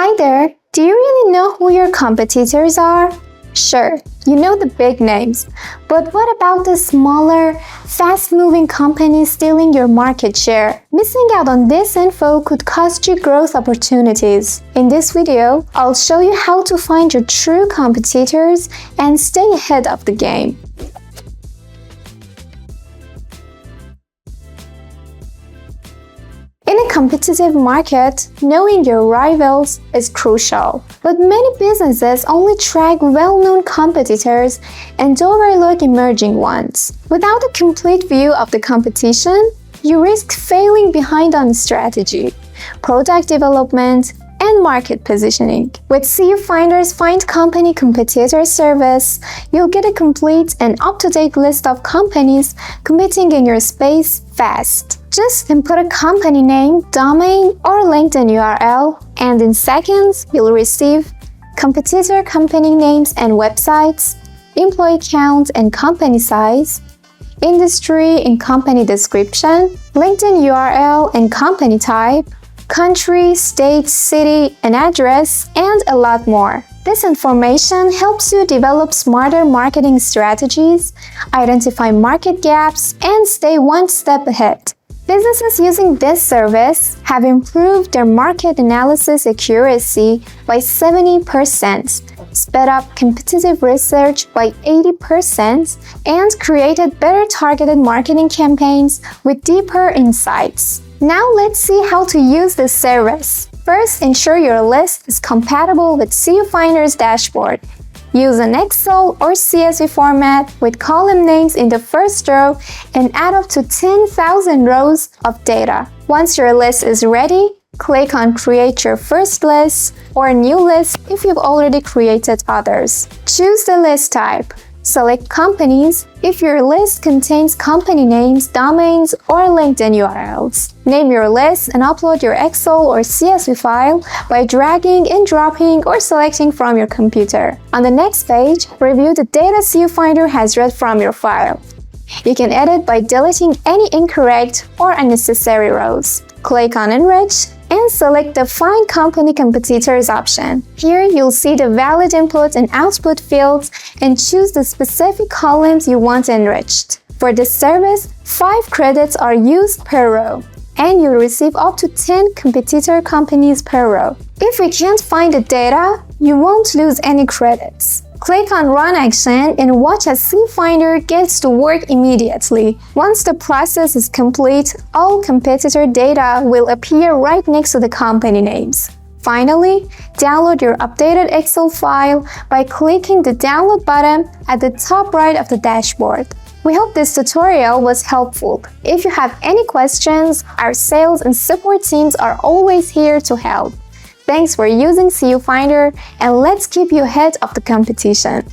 Hi there! Do you really know who your competitors are? Sure, you know the big names, but what about the smaller, fast-moving companies stealing your market share? Missing out on this info could cost you growth opportunities. In this video, I'll show you how to find your true competitors and stay ahead of the game. In a competitive market, knowing your rivals is crucial. But many businesses only track well-known competitors and overlook emerging ones. Without a complete view of the competition, you risk failing behind on strategy, product development, and market positioning. With CUFinder's Find Company Competitor service, you'll get a complete and up-to-date list of companies competing in your space fast. Just input a company name, domain, or LinkedIn URL, and in seconds, you'll receive competitor company names and websites, employee count and company size, industry and company description, LinkedIn URL and company type, country, state, city, and address, and a lot more. This information helps you develop smarter marketing strategies, identify market gaps, and stay one step ahead. Businesses using this service have improved their market analysis accuracy by 70%, sped up competitive research by 80%, and created better targeted marketing campaigns with deeper insights. Now let's see how to use this service. First, ensure your list is compatible with CUFinder's dashboard. Use an Excel or CSV format with column names in the first row and add up to 10,000 rows of data. Once your list is ready, click on Create Your First List or New List if you've already created others. Choose the list type. Select companies if your list contains company names, domains, or LinkedIn URLs. Name your list and upload your Excel or CSV file by dragging and dropping or selecting from your computer. On the next page, review the data CUFinder has read from your file. You can edit by deleting any incorrect or unnecessary rows. Click on Enrich and select the Find Company Competitors option. Here, you'll see the valid input and output fields and choose the specific columns you want enriched. For this service, 5 credits are used per row, and you'll receive up to 10 competitor companies per row. If we can't find the data, you won't lose any credits. Click on Run Action and watch as CUFinder gets to work immediately. Once the process is complete, all competitor data will appear right next to the company names. Finally, download your updated Excel file by clicking the Download button at the top right of the dashboard. We hope this tutorial was helpful. If you have any questions, our sales and support teams are always here to help. Thanks for using CUFinder, and let's keep you ahead of the competition.